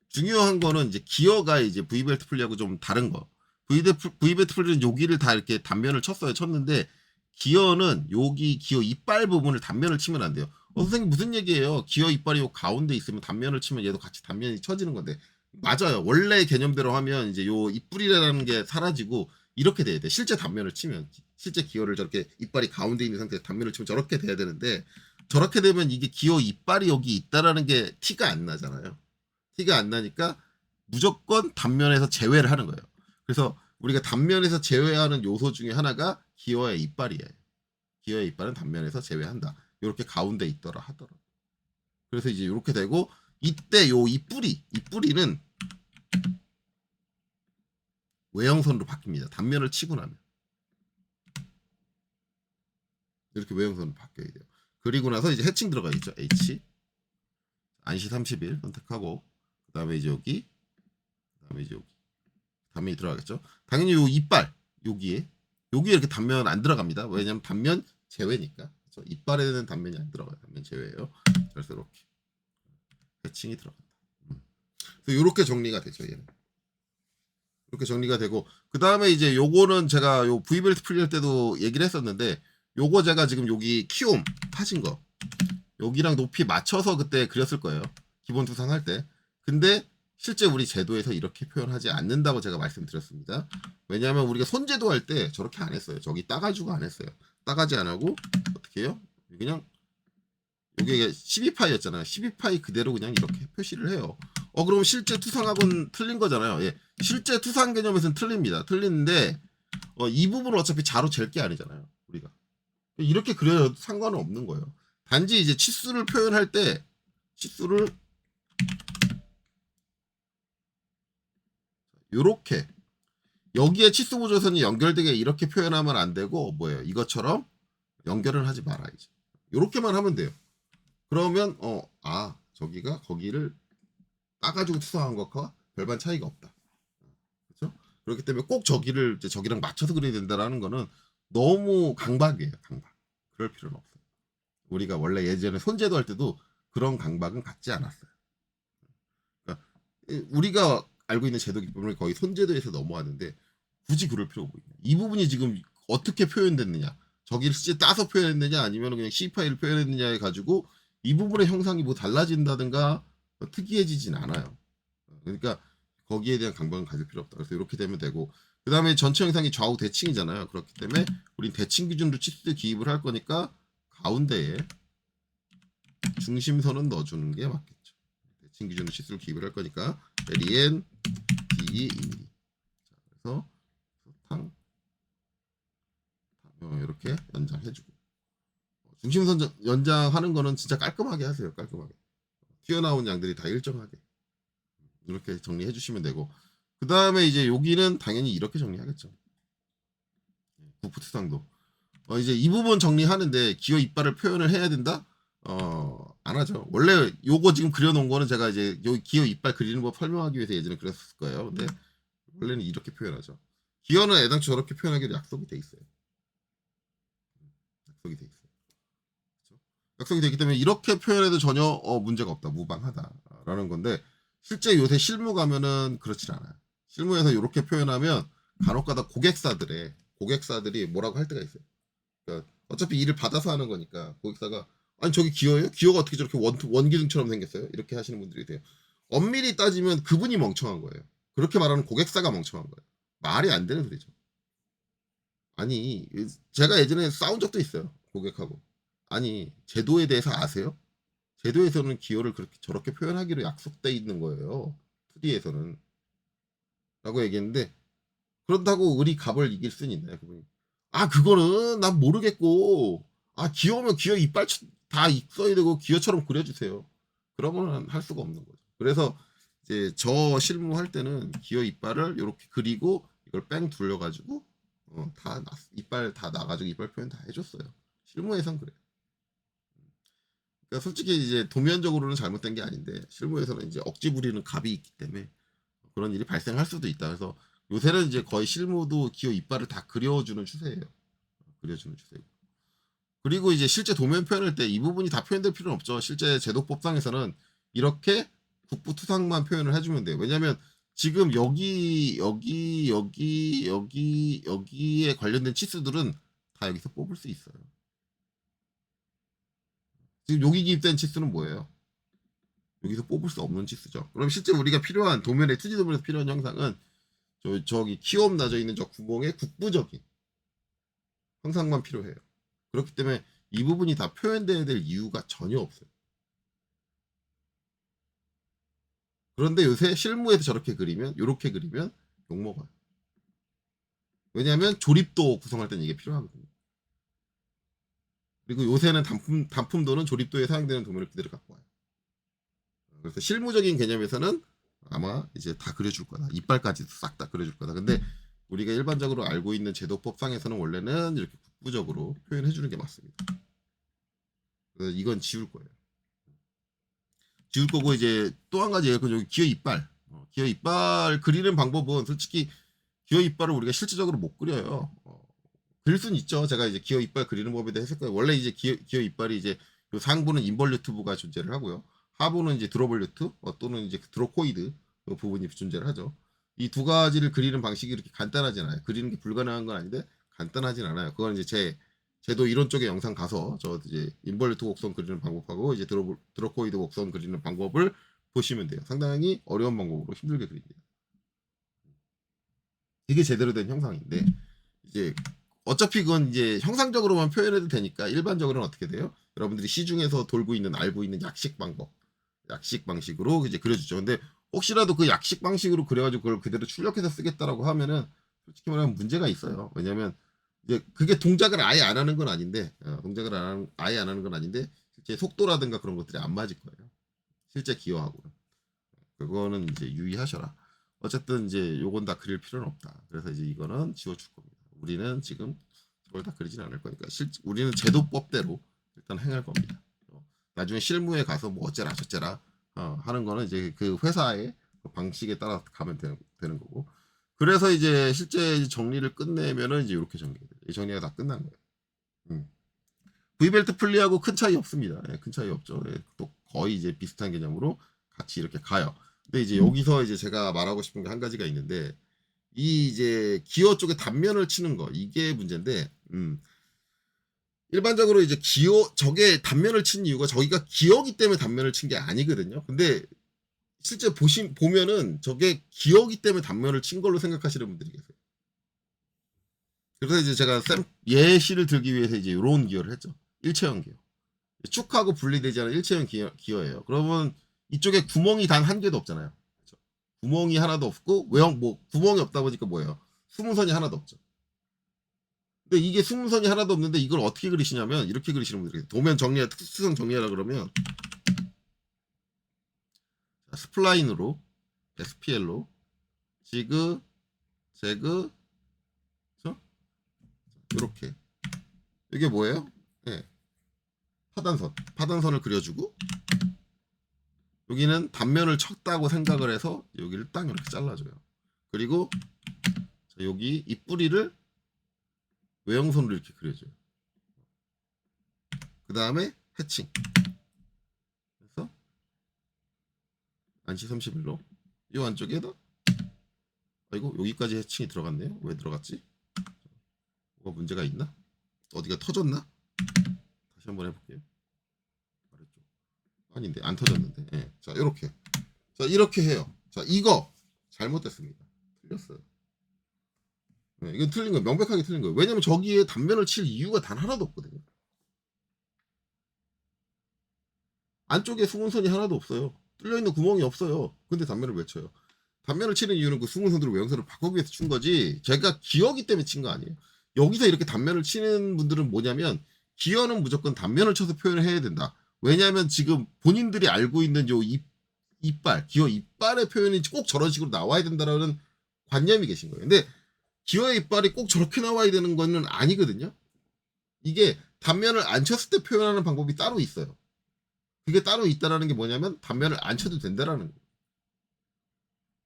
중요한 거는 이제 기어가 이제 V벨트 풀리하고 좀 다른 거. V벨트 풀리는 여기를 다 이렇게 단면을 쳤어요. 쳤는데 기어는 여기 기어 이빨 부분을 단면을 치면 안 돼요. 선생님 무슨 얘기예요? 기어 이빨이 요 가운데 있으면 단면을 치면 얘도 같이 단면이 쳐지는 건데 맞아요. 원래 개념대로 하면 이제 요 이뿔이라는 게 사라지고 이렇게 돼야 돼. 실제 단면을 치면 실제 기어를 저렇게 이빨이 가운데 있는 상태에서 단면을 치면 저렇게 돼야 되는데 저렇게 되면 이게 기어 이빨이 여기 있다라는 게 티가 안 나잖아요. 티가 안 나니까 무조건 단면에서 제외를 하는 거예요. 그래서 우리가 단면에서 제외하는 요소 중에 하나가 기어의 이빨이에요. 기어의 이빨은 단면에서 제외한다. 이렇게 가운데 있더라 하더라. 그래서 이제 이렇게 되고 이때 요 이 뿌리는 외형선으로 바뀝니다. 단면을 치고 나면 이렇게 외형선으로 바뀌어야 돼요. 그리고 나서 이제 해칭 들어가 있죠. H 안시 30일 선택하고 그다음에 이제 여기 그다음에 이제 여기 단면이 들어가겠죠. 당연히 요 이빨 여기에 이렇게 단면 안 들어갑니다. 왜냐면 단면 제외니까. 그렇죠? 이빨에는 단면이 안 들어가요. 단면 제외예요. 그래서 이렇게 해칭이 들어간다. 그래서 이렇게 정리가 되죠. 얘는. 이렇게 정리가 되고 그 다음에 이제 요거는 제가 요 V벨트 풀릴 때도 얘기를 했었는데 요거 제가 지금 여기 키움 파진 거 여기랑 높이 맞춰서 그때 그렸을 거예요. 기본 투상할 때. 근데 실제 우리 제도에서 이렇게 표현하지 않는다고 제가 말씀드렸습니다. 왜냐하면 우리가 손제도 할 때 저렇게 안 했어요. 저기 따가지고 안 했어요. 따가지 안 하고 어떻게 해요? 그냥 이게 12파이였잖아요. 12파이 그대로 그냥 이렇게 표시를 해요. 그럼 실제 투상하고는 틀린 거잖아요. 예. 실제 투상 개념에서는 틀립니다. 틀리는데 이 부분은 어차피 자로 잴 게 아니잖아요. 우리가. 이렇게 그려도 상관은 없는 거예요. 단지 이제 치수를 표현할 때 치수를 요렇게 여기에 치수 보조선이 연결되게 이렇게 표현하면 안 되고 뭐예요? 이것처럼 연결을 하지 말아야지. 요렇게만 하면 돼요. 그러면 저기가 거기를 따가지고 투성한 것과 별반 차이가 없다. 그렇죠? 그렇기 때문에 꼭 저기를 이제 저기랑 맞춰서 그려야 된다라는 거는 너무 강박이에요. 강박. 그럴 필요는 없어요. 우리가 원래 예전에 손제도 할 때도 그런 강박은 갖지 않았어요. 그러니까 우리가 알고 있는 제도 기법을 거의 손제도에서 넘어왔는데 굳이 그럴 필요가 뭐 있냐. 이 부분이 지금 어떻게 표현됐느냐. 저기를 실제 따서 표현했느냐 아니면 그냥 C 파일을 표현했느냐에 가지고 이 부분의 형상이 뭐 달라진다든가 특이해지진 않아요. 그러니까 거기에 대한 강박은 가질 필요 없다. 그래서 이렇게 되면 되고 그 다음에 전체 형상이 좌우 대칭이잖아요. 그렇기 때문에 우린 대칭 기준으로 치수대 기입을 할 거니까 가운데에 중심선은 넣어주는 게 맞겠죠. 대칭 기준으로 치수를 기입을 할 거니까 LEN D 2mm. 그래서 이렇게 연장해주고 중심선 연장하는 거는 진짜 깔끔하게 하세요. 깔끔하게 튀어나온 양들이 다 일정하게 이렇게 정리해 주시면 되고 그 다음에 이제 여기는 당연히 이렇게 정리하겠죠. 부프트상도 이제 이 부분 정리하는데 기어 이빨을 표현을 해야 된다? 안 하죠. 원래 요거 지금 그려놓은 거는 제가 이제 여기 기어 이빨 그리는 법 설명하기 위해서 예전에 그렸을 거예요. 근데 원래는 이렇게 표현하죠. 기어는 애당초 저렇게 표현하기로 약속이 돼 있어요. 약속이 돼 있어요. 그렇죠? 약속이 되기 때문에 이렇게 표현해도 전혀 문제가 없다. 무방하다라는 건데 실제 요새 실무 가면은 그렇지 않아요. 실무에서 이렇게 표현하면 간혹가다 고객사들이 뭐라고 할 때가 있어요. 그러니까 어차피 일을 받아서 하는 거니까 고객사가 아니 저기 기어예요? 기어가 어떻게 저렇게 원기둥처럼 생겼어요? 이렇게 하시는 분들이 돼요. 엄밀히 따지면 그분이 멍청한 거예요. 그렇게 말하는 고객사가 멍청한 거예요. 말이 안 되는 소리죠. 아니 제가 예전에 싸운 적도 있어요. 고객하고. 아니 제도에 대해서 아세요? 제도에서는 기여를 그렇게 저렇게 표현하기로 약속돼 있는 거예요. 2D에서는 라고 얘기했는데 그렇다고 의리 갑을 이길 수는 있나요? 그분이 그거는 난 모르겠고 기어면 기어 이빨 다 써야 되고 기어처럼 그려주세요. 그러면 할 수가 없는 거죠. 그래서 이제 저 실무할 때는 기어 이빨을 이렇게 그리고 이걸 뺑 둘러가지고 이빨 다 나가지고 이빨 표현 다 해줬어요. 실무에선 그래요. 그러니까 솔직히 이제 도면적으로는 잘못된 게 아닌데 실무에서는 이제 억지 부리는 갑이 있기 때문에 그런 일이 발생할 수도 있다. 그래서 요새는 이제 거의 실무도 기어 이빨을 다 그려주는 추세예요. 그려주는 추세고. 그리고 이제 실제 도면 표현할 때 이 부분이 다 표현될 필요는 없죠. 실제 제도법상에서는 이렇게 국부 투상만 표현을 해주면 돼요. 왜냐하면 지금 여기에 관련된 치수들은 다 여기서 뽑을 수 있어요. 지금 여기 기입된 치수는 뭐예요? 여기서 뽑을 수 없는 치수죠. 그럼 실제 우리가 필요한 도면의 2D 도면에서 필요한 형상은 저기 키업 나져 있는 저 구멍의 국부적인 형상만 필요해요. 그렇기 때문에 이 부분이 다 표현돼야 될 이유가 전혀 없어요. 그런데 요새 실무에서 저렇게 그리면, 이렇게 그리면 욕먹어요. 왜냐하면 조립도 구성할 때는 이게 필요하거든요. 그리고 요새는 단품도는 조립도에 사용되는 도면을 그대로 갖고 와요. 그래서 실무적인 개념에서는 아마 이제 다 그려줄 거다. 이빨까지도 싹 다 그려줄 거다. 근데 우리가 일반적으로 알고 있는 제도법상에서는 원래는 이렇게 국부적으로 표현해 주는 게 맞습니다. 그래서 이건 지울 거예요. 지울 거고, 이제 또 한 가지 여기 기어 이빨. 기어 이빨 그리는 방법은 솔직히 기어 이빨을 우리가 실질적으로 못 그려요. 그릴 수는 있죠. 제가 이제 기어 이빨 그리는 법에 대해 했을 거예요. 원래 이제 기어 이빨이 이제 요 상부는 인벌루트부가 존재를 하고요. 하부는 이제 드로볼루트 또는 이제 드로코이드 부분이 존재를 하죠. 이 두 가지를 그리는 방식이 이렇게 간단하진 않아요. 그리는 게 불가능한 건 아닌데 간단하진 않아요. 그건 이제 제도 이론 쪽에 영상 가서 저 이제 인벌루트 곡선 그리는 방법하고 이제 드로코이드 곡선 그리는 방법을 보시면 돼요. 상당히 어려운 방법으로 힘들게 그립니다. 이게 제대로 된 형상인데 이제 어차피 그건 이제 형상적으로만 표현해도 되니까 일반적으로는 어떻게 돼요? 여러분들이 시중에서 돌고 있는 알고 있는 약식 방식으로 이제 그려주죠. 근데 혹시라도 그 약식 방식으로 그려가지고 그걸 그대로 출력해서 쓰겠다라고 하면은 솔직히 말하면 문제가 있어요. 왜냐하면 이제 그게 동작을 아예 안 하는 건 아닌데 아예 안 하는 건 아닌데 실제 속도라든가 그런 것들이 안 맞을 거예요. 실제 기어하고는. 그거는 이제 유의하셔라. 어쨌든 이제 요건 다 그릴 필요는 없다. 그래서 이제 이거는 지워줄 겁니다. 우리는 지금 그걸 다 그리진 않을 거니까 우리는 제도법대로 일단 행할 겁니다. 나중에 실무에 가서 뭐 어째라 저째라 하는 거는 이제 그 회사의 그 방식에 따라 가면 되는 거고. 그래서 이제 실제 정리를 끝내면은 이제 이렇게 정리가 돼요. 이 정리가 다 끝난 거예요. V벨트 풀리하고 큰 차이 없습니다. 예, 큰 차이 없죠. 예, 또 거의 이제 비슷한 개념으로 같이 이렇게 가요. 근데 이제 여기서 이제 제가 말하고 싶은 게 한 가지가 있는데, 이 이제 기어 쪽에 단면을 치는 거, 이게 문제인데, 일반적으로 이제 저게 단면을 친 이유가 저기가 기어기 때문에 단면을 친 게 아니거든요. 근데 실제 보면은 저게 기어기 때문에 단면을 친 걸로 생각하시는 분들이 계세요. 그래서 이제 제가 예시를 들기 위해서 이제 이런 기어를 했죠. 일체형 기어. 축하고 분리되지 않은 일체형 기어예요. 그러면 이쪽에 구멍이 단 한 개도 없잖아요. 그렇죠? 구멍이 하나도 없고 구멍이 없다 보니까 뭐예요? 수문선이 하나도 없죠. 근데 이게 수문선이 하나도 없는데 이걸 어떻게 그리시냐면 이렇게 그리시는 분들이 도면 정리야 특수성 정리하라 그러면 스플라인으로 SPL로 지그 제그 그렇죠? 이렇게 이게 뭐예요? 네. 파단선을 그려주고 여기는 단면을 쳤다고 생각을 해서 여기를 딱 이렇게 잘라줘요. 그리고 여기 이 뿌리를 외형선으로 이렇게 그려줘요. 그 다음에 해칭. 그래서 안시 31로 이 안쪽에다 아이고 여기까지 해칭이 들어갔네요. 왜 들어갔지? 뭐가 문제가 있나? 어디가 터졌나? 다시 한번 해볼게요. 아래쪽. 아닌데 안 터졌는데. 네. 자 이렇게 해요. 자 이거 잘못됐습니다. 틀렸어요. 네, 이건 틀린 거예요. 명백하게 틀린 거예요. 왜냐면 저기에 단면을 칠 이유가 단 하나도 없거든요. 안쪽에 수문선이 하나도 없어요. 뚫려있는 구멍이 없어요. 근데 단면을 왜 쳐요? 단면을 치는 이유는 그 수문선으로 외형선을 바꾸기 위해서 친 거지 제가 기어기 때문에 친 거 아니에요. 여기서 이렇게 단면을 치는 분들은 뭐냐면 기어는 무조건 단면을 쳐서 표현을 해야 된다. 왜냐하면 지금 본인들이 알고 있는 요 기어 이빨의 표현이 꼭 저런 식으로 나와야 된다라는 관념이 계신 거예요. 근데 기어의 이빨이 꼭 저렇게 나와야 되는 거는 아니거든요. 이게 단면을 안 쳤을 때 표현하는 방법이 따로 있어요. 그게 따로 있다라는 게 뭐냐면 단면을 안 쳐도 된다라는 거예요.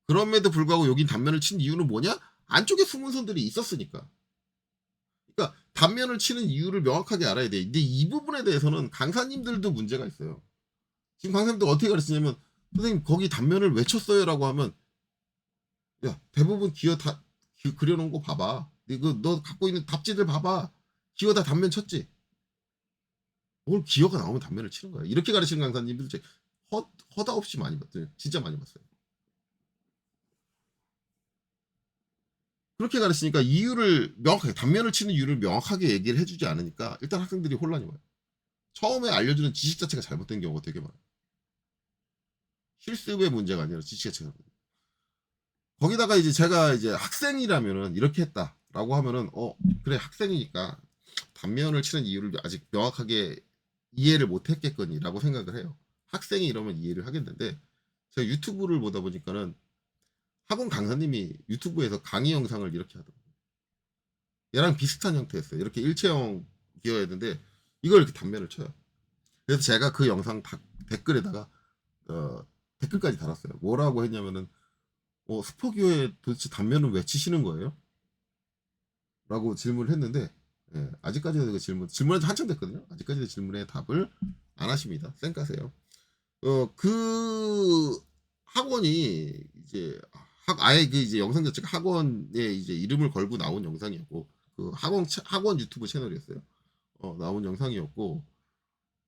그럼에도 불구하고 여긴 단면을 친 이유는 뭐냐? 안쪽에 수문선들이 있었으니까. 그러니까 단면을 치는 이유를 명확하게 알아야 돼. 근데 이 부분에 대해서는 강사님들도 문제가 있어요. 지금 강사님들 어떻게 가르치냐면 선생님 거기 단면을 왜 쳤어요? 라고 하면 야, 대부분 기어 다 그려놓은 거 봐봐. 이거 너 갖고 있는 답지들 봐봐. 기어 다 단면 쳤지. 뭘 기어가 나오면 단면을 치는 거야. 이렇게 가르치는 강사님들 허다 없이 많이 봤어요. 진짜 많이 봤어요. 그렇게 가르치니까 이유를 명확하게 단면을 치는 이유를 명확하게 얘기를 해주지 않으니까 일단 학생들이 혼란이 와요. 처음에 알려주는 지식 자체가 잘못된 경우가 되게 많아요. 실습의 문제가 아니라 지식 자체가. 거기다가 이제 제가 이제 학생이라면은 이렇게 했다라고 하면은 그래 학생이니까 단면을 치는 이유를 아직 명확하게 이해를 못 했겠거니라고 생각을 해요. 학생이 이러면 이해를 하겠는데 제가 유튜브를 보다 보니까는 학원 강사님이 유튜브에서 강의 영상을 이렇게 하더라고요. 얘랑 비슷한 형태였어요. 이렇게 일체형 기어였는데 이걸 이렇게 단면을 쳐요. 그래서 제가 그 영상 댓글에다가 댓글까지 달았어요. 뭐라고 했냐면은 스포기어에 도대체 단면을 왜 치시는 거예요? 라고 질문을 했는데 아직까지도 그 질문한 지 한참 됐거든요. 아직까지도 질문에 답을 안 하십니다. 쌩까세요. 그 학원이 이제 아예 그 이제 영상 자체가 학원에 이제 이름을 걸고 나온 영상이었고 그 학원 유튜브 채널이었어요. 나온 영상이었고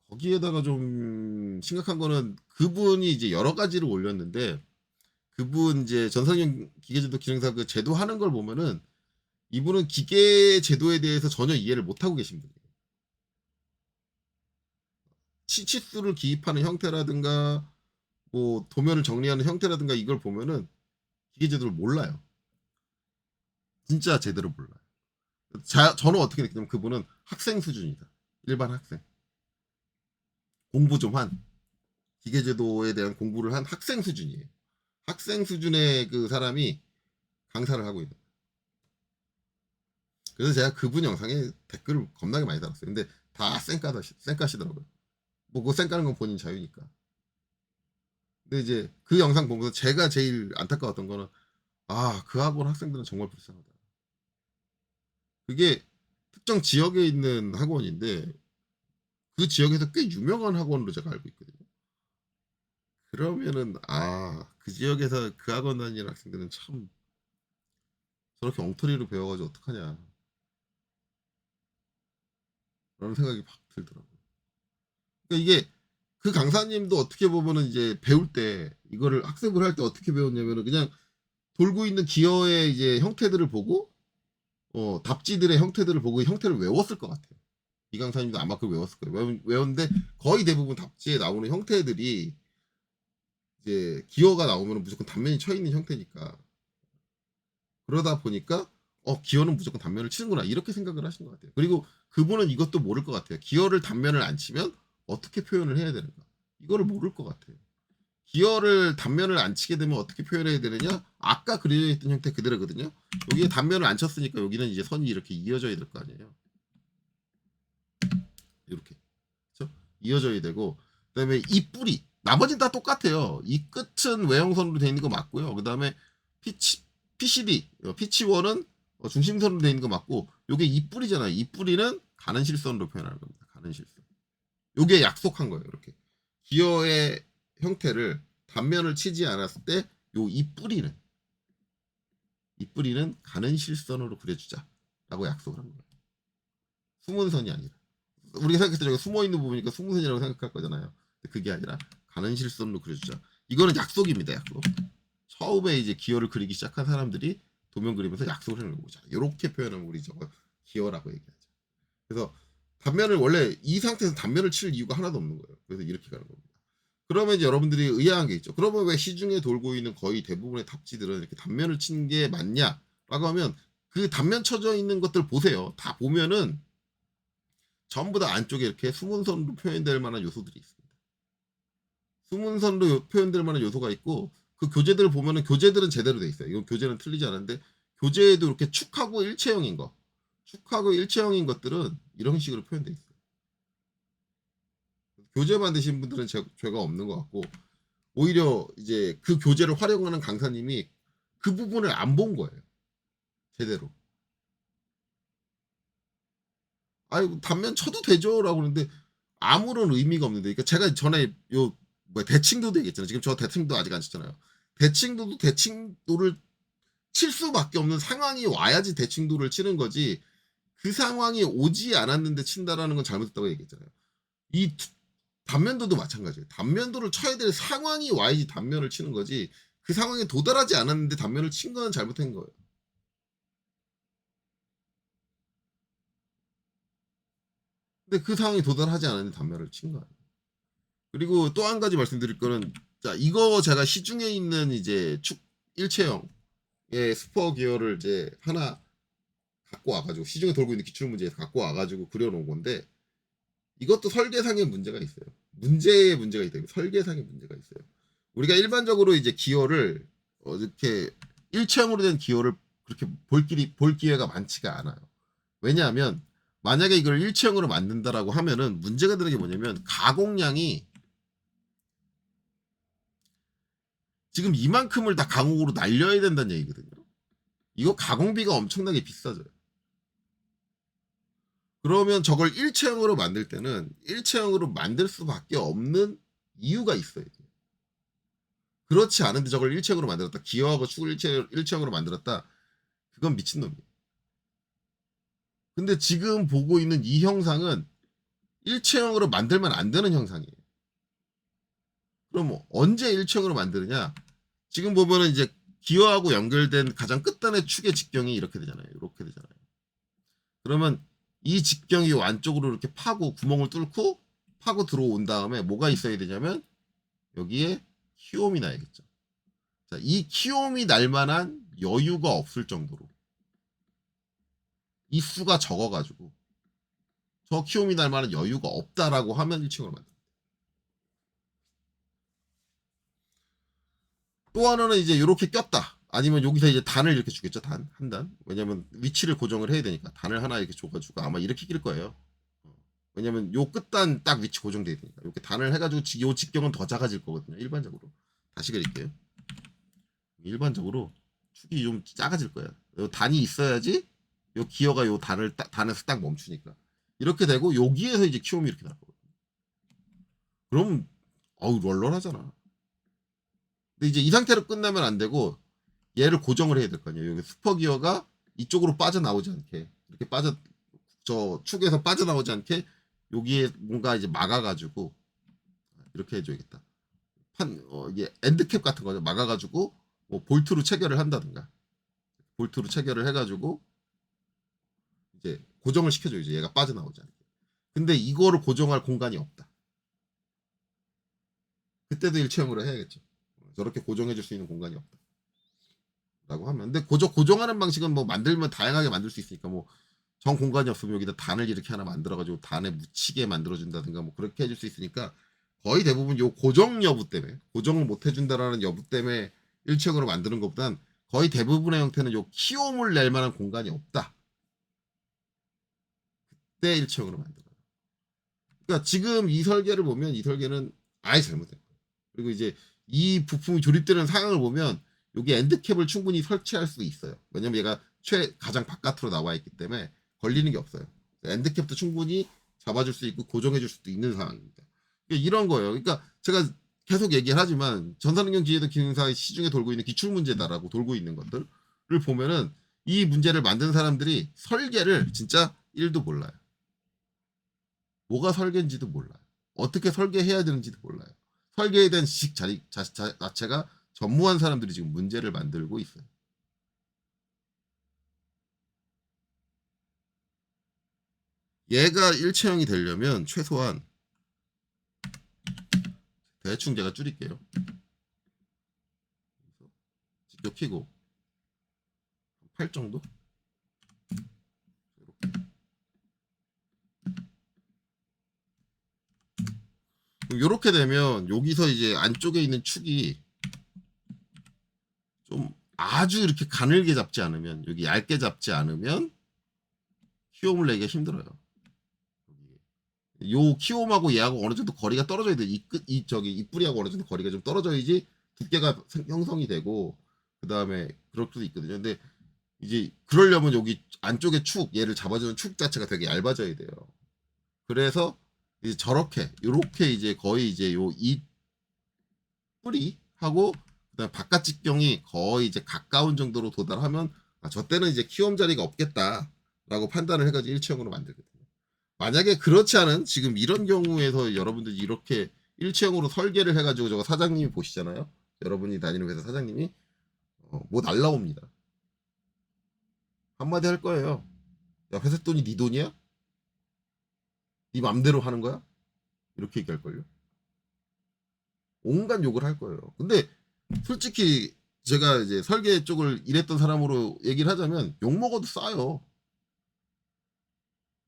거기에다가 좀 심각한 거는 그분이 이제 여러 가지를 올렸는데 그분 이제 전성형 기계제도 기능사 그 제도 하는 걸 보면은 이분은 기계 제도에 대해서 전혀 이해를 못하고 계신 분이에요. 치수를 기입하는 형태라든가 뭐 도면을 정리하는 형태라든가 이걸 보면은 기계 제도를 몰라요. 진짜 제대로 몰라요. 저는 어떻게 느끼냐면 그분은 학생 수준이다. 일반 학생. 공부 좀 한 기계 제도에 대한 공부를 한 학생 수준이에요. 학생 수준의 그 사람이 강사를 하고 있는. 그래서 제가 그분 영상에 댓글을 겁나게 많이 달았어요. 근데 다 쌩까시더라고요. 뭐 그거 쌩까는 건 본인 자유니까. 근데 이제 그 영상 보면서 제가 제일 안타까웠던 거는 그 학원 학생들은 정말 불쌍하다. 그게 특정 지역에 있는 학원인데 그 지역에서 꽤 유명한 학원으로 제가 알고 있거든요. 그러면은 그 지역에서 그 학원 다니는 학생들은 참 저렇게 엉터리로 배워가지고 어떡하냐 라는 생각이 팍 들더라고요. 그러니까 이게 그 강사님도 어떻게 보면은 이제 배울 때 이거를 학습을 할 때 어떻게 배웠냐면은 그냥 돌고 있는 기어의 이제 형태들을 보고 답지들의 형태들을 보고 형태를 외웠을 것 같아요. 이 강사님도 아마 그걸 외웠을 거예요. 외웠는데 거의 대부분 답지에 나오는 형태들이 이제 기어가 나오면 무조건 단면이 쳐 있는 형태니까 그러다 보니까 기어는 무조건 단면을 치는구나 이렇게 생각을 하신 것 같아요. 그리고 그분은 이것도 모를 것 같아요. 기어를 단면을 안 치면 어떻게 표현을 해야 되는가 이거를 모를 것 같아요. 기어를 단면을 안 치게 되면 어떻게 표현해야 되느냐? 아까 그려져 있던 형태 그대로거든요. 여기에 단면을 안 쳤으니까 여기는 이제 선이 이렇게 이어져야 될 거 아니에요. 이렇게 그렇죠? 이어져야 되고 그다음에 이 뿌리 나머지는 다 똑같아요. 이 끝은 외형선으로 되어 있는 거 맞고요. 그다음에 PCD 피치원은 중심선으로 되어 있는 거 맞고 요게 이 뿌리잖아요. 이 뿌리는 가는 실선으로 표현하는 겁니다. 가는 실선. 요게 약속한 거예요. 이렇게 기어의 형태를 단면을 치지 않았을 때 요 이 뿌리는 가는 실선으로 그려주자라고 약속을 한 거예요. 숨은 선이 아니라 우리가 생각했을 때 숨어 있는 부분이니까 숨은 선이라고 생각할 거잖아요. 그게 아니라 가는 실선으로 그려주자. 이거는 약속입니다. 약속. 처음에 이제 기어를 그리기 시작한 사람들이 도면 그리면서 약속을 해놓은 거죠. 이렇게 표현하면 우리 저거 기어라고 얘기하죠. 그래서 단면을 원래 이 상태에서 단면을 칠 이유가 하나도 없는 거예요. 그래서 이렇게 가는 겁니다. 그러면 이제 여러분들이 의아한 게 있죠. 그러면 왜 시중에 돌고 있는 거의 대부분의 답지들은 이렇게 단면을 친 게 맞냐라고 하면 그 단면 쳐져 있는 것들 보세요. 다 보면은 전부 다 안쪽에 이렇게 수문선으로 표현될 만한 요소들이 있습니다. 수문선으로 표현될 만한 요소가 있고 그 교재들을 보면은 교재들은 제대로 돼 있어요. 이건 교재는 틀리지 않은데 교재에도 이렇게 축하고 일체형인 거, 축하고 일체형인 것들은 이런 식으로 표현돼 있어요. 교재 만드신 분들은 죄가 없는 것 같고 오히려 이제 그 교재를 활용하는 강사님이 그 부분을 안 본 거예요. 제대로. 아이고 단면 쳐도 되죠라고 그러는데 아무런 의미가 없는데 그러니까 제가 전에 대칭도도 얘기했잖아요. 지금 저 대칭도 아직 안 쳤잖아요. 대칭도도 대칭도를 칠 수밖에 없는 상황이 와야지 대칭도를 치는 거지. 그 상황이 오지 않았는데 친다라는 건 잘못했다고 얘기했잖아요. 이 단면도도 마찬가지예요. 단면도를 쳐야 될 상황이 와야지 단면을 치는 거지. 그 상황에 도달하지 않았는데 단면을 친 건 잘못한 거예요. 근데 그 상황에 도달하지 않았는데 단면을 친 거예요. 그리고 또 한 가지 말씀드릴 거는, 자, 이거 제가 시중에 있는 이제 축 일체형의 스포 기어를 이제 하나 갖고 와가지고, 시중에 돌고 있는 기출문제에서 갖고 와가지고 그려놓은 건데, 이것도 설계상의 문제가 있어요. 문제가 있다. 설계상의 문제가 있어요. 우리가 일반적으로 이제 기어를 이렇게 일체형으로 된 기어를 그렇게 볼 기회가 많지가 않아요. 왜냐하면 만약에 이걸 일체형으로 만든다라고 하면은 문제가 되는 게 뭐냐면, 가공량이 지금 이만큼을 다 가공으로 날려야 된다는 얘기거든요. 이거 가공비가 엄청나게 비싸져요. 그러면 저걸 일체형으로 만들 때는 일체형으로 만들 수밖에 없는 이유가 있어야 돼요. 그렇지 않은데 저걸 일체형으로 만들었다. 기어하고 축을 일체형으로 만들었다. 그건 미친놈이에요. 근데 지금 보고 있는 이 형상은 일체형으로 만들면 안 되는 형상이에요. 그럼 뭐 언제 일체형으로 만드느냐? 지금 보면은 이제 기어하고 연결된 가장 끝단의 축의 직경이 이렇게 되잖아요. 이렇게 되잖아요. 그러면 이 직경이 안쪽으로 이렇게 파고 구멍을 뚫고 파고 들어온 다음에 뭐가 있어야 되냐면 여기에 키움이 나야겠죠. 자, 이 키움이 날 만한 여유가 없을 정도로 이 수가 적어가지고 저 키움이 날 만한 여유가 없다라고 하면 1층으로 만듭니다. 또 하나는 이제 이렇게 꼈다. 아니면 여기서 이제 단을 이렇게 주겠죠. 한 단. 왜냐면 위치를 고정을 해야 되니까 단을 하나 이렇게 줘가지고 아마 이렇게 낄 거예요. 왜냐면 요 끝단 딱 위치 고정돼야 되니까. 이렇게 단을 해가지고 요 직경은 더 작아질 거거든요. 일반적으로. 다시 그릴게요. 일반적으로 축이 좀 작아질 거예요. 요 단이 있어야지 요 기어가 요 단에서 딱 멈추니까. 이렇게 되고 여기에서 이제 키움이 이렇게 날 거거든요. 그럼 어우 럴럴하잖아. 근데 이제 이 상태로 끝나면 안 되고 얘를 고정을 해야 될 거 아니에요. 여기 스퍼 기어가 이쪽으로 빠져나오지 않게 이렇게 저 축에서 빠져나오지 않게 여기에 뭔가 이제 막아가지고 이렇게 해줘야겠다. 이게 엔드캡 같은 거죠. 막아가지고 뭐 볼트로 체결을 한다든가 볼트로 체결을 해가지고 이제 고정을 시켜줘야지 얘가 빠져나오지 않게. 근데 이거를 고정할 공간이 없다. 그때도 일체형으로 해야겠죠. 저렇게 고정해줄 수 있는 공간이 없다. 라고 하면. 근데 고정하는 방식은 뭐 만들면 다양하게 만들 수 있으니까 뭐 정 공간이 없으면 여기다 단을 이렇게 하나 만들어가지고 단에 묻히게 만들어준다든가 뭐 그렇게 해줄 수 있으니까 거의 대부분 요 고정 여부 때문에 고정을 못 해준다라는 여부 때문에 일체형으로 만드는 것보단 거의 대부분의 형태는 요 키움을 낼 만한 공간이 없다. 그때 일체형으로 만들어요. 그러니까 지금 이 설계를 보면 이 설계는 아예 잘못된 거예요. 그리고 이제 이 부품이 조립되는 상황을 보면 여기 엔드캡을 충분히 설치할 수 있어요. 왜냐면 얘가 가장 바깥으로 나와 있기 때문에 걸리는 게 없어요. 엔드캡도 충분히 잡아줄 수 있고 고정해줄 수도 있는 상황입니다. 그러니까 이런 거예요. 그러니까 제가 계속 얘기를 하지만 전산응용 지휘도 기능사 시중에 돌고 있는 기출문제다라고 돌고 있는 것들을 보면은 이 문제를 만든 사람들이 설계를 진짜 1도 몰라요. 뭐가 설계인지도 몰라요. 어떻게 설계해야 되는지도 몰라요. 설계에 대한 지식 자체가 전무한 사람들이 지금 문제를 만들고 있어요. 얘가 일체형이 되려면 최소한 대충 제가 줄일게요. 직접 키고 8 정도? 이렇게 되면 여기서 이제 안쪽에 있는 축이 좀 아주 이렇게 가늘게 잡지 않으면 여기 얇게 잡지 않으면 키움을 내기가 힘들어요. 요 키움하고 얘하고 어느 정도 거리가 떨어져야 돼. 이 뿌리하고 어느 정도 거리가 좀 떨어져야지 두께가 형성이 되고 그 다음에 그럴 수도 있거든요. 근데 이제 그러려면 여기 안쪽에 얘를 잡아주는 축 자체가 되게 얇아져야 돼요. 그래서 이제 요렇게 이제 거의 이제 이 뿌리하고 그다음에 바깥 직경이 거의 이제 가까운 정도로 도달하면 저 때는 이제 키움 자리가 없겠다라고 판단을 해가지고 일체형으로 만들거든요. 만약에 그렇지 않은 지금 이런 경우에서 여러분들이 이렇게 일체형으로 설계를 해가지고 저거 사장님이 보시잖아요. 여러분이 다니는 회사 사장님이 뭐 날라옵니다. 한마디 할 거예요. 야, 회사 돈이 네 돈이야? 네 맘대로 하는 거야? 이렇게 얘기할걸요. 온갖 욕을 할 거예요. 근데 솔직히 제가 이제 설계 쪽을 일했던 사람으로 얘기를 하자면 욕 먹어도 싸요.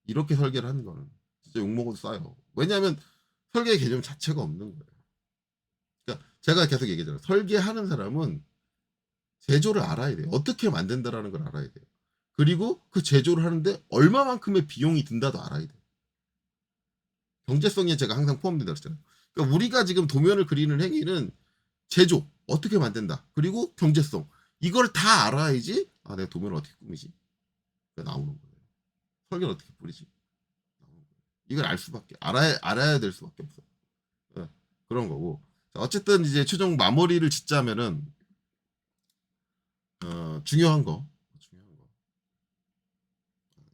이렇게 설계를 하는 거는 진짜 욕 먹어도 싸요. 왜냐하면 설계 개념 자체가 없는 거예요. 그러니까 제가 계속 얘기하잖아요. 설계하는 사람은 제조를 알아야 돼요. 어떻게 만든다라는 걸 알아야 돼요. 그리고 그 제조를 하는데 얼마만큼의 비용이 든다도 알아야 돼요. 경제성이 제가 항상 포함된다고 했잖아요. 그러니까 우리가 지금 도면을 그리는 행위는 제조, 어떻게 만든다. 그리고 경제성. 이걸 다 알아야지, 아, 내가 도면을 어떻게 꾸미지? 나오는 거예요. 설계를 어떻게 뿌리지? 나오는 거예요. 이걸 알 수밖에, 알아야 될 수밖에 없어요. 네, 그런 거고. 자, 어쨌든 이제 최종 마무리를 짓자면은, 중요한 거.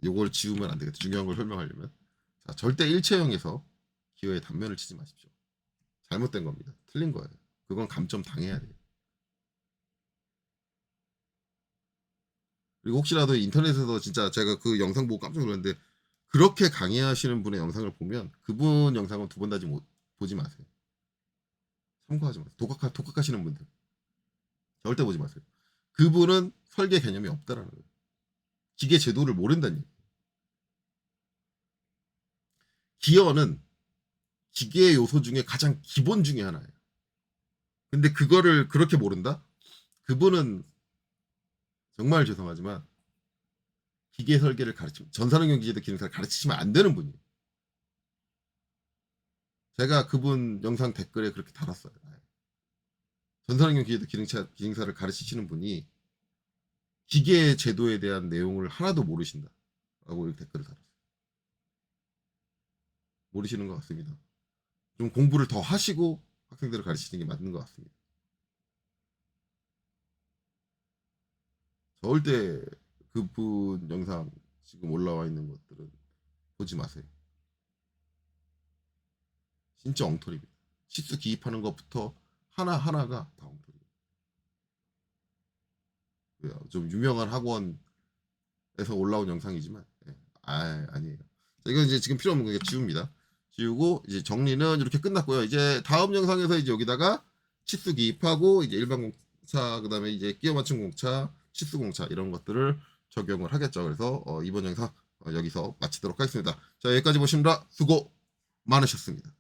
요걸 지우면 안 되겠다. 중요한 걸 설명하려면. 자, 절대 일체형에서 기어의 단면을 치지 마십시오. 잘못된 겁니다. 틀린 거예요. 그건 감점 당해야 돼요. 그리고 혹시라도 인터넷에서 진짜 제가 그 영상 보고 깜짝 놀랐는데 그렇게 강의하시는 분의 영상을 보면 그분 영상은 두 번 다시 보지 마세요. 참고하지 마세요. 독학하시는 분들 절대 보지 마세요. 그분은 설계 개념이 없다라는 거예요. 기계 제도를 모른다는 얘기예요. 기어는 기계의 요소 중에 가장 기본 중에 하나예요. 근데 그거를 그렇게 모른다? 그분은 정말 죄송하지만 기계 설계를 전산응용 기계도 기능사를 가르치시면 안 되는 분이에요. 제가 그분 영상 댓글에 그렇게 달았어요. 전산응용 기계도 기능사를 가르치시는 분이 기계 제도에 대한 내용을 하나도 모르신다. 라고 이렇게 댓글을 달았어요. 모르시는 것 같습니다. 좀 공부를 더 하시고 학생들을 가르치는 게 맞는 것 같습니다. 절대 그분 영상 지금 올라와 있는 것들은 보지 마세요. 진짜 엉터리입니다. 치수 기입하는 것부터 하나하나가 다 엉터리예요. 좀 유명한 학원에서 올라온 영상이지만 아니에요. 자, 이건 이제 지금 필요 없는 거니까 지웁니다. 지우고 이제 정리는 이렇게 끝났고요. 이제 다음 영상에서 이제 여기다가 치수 기입하고 이제 일반 공차 그다음에 이제 끼워 맞춤 공차, 치수 공차 이런 것들을 적용을 하겠죠. 그래서 이번 영상 여기서 마치도록 하겠습니다. 자, 여기까지 보시느라 수고 많으셨습니다.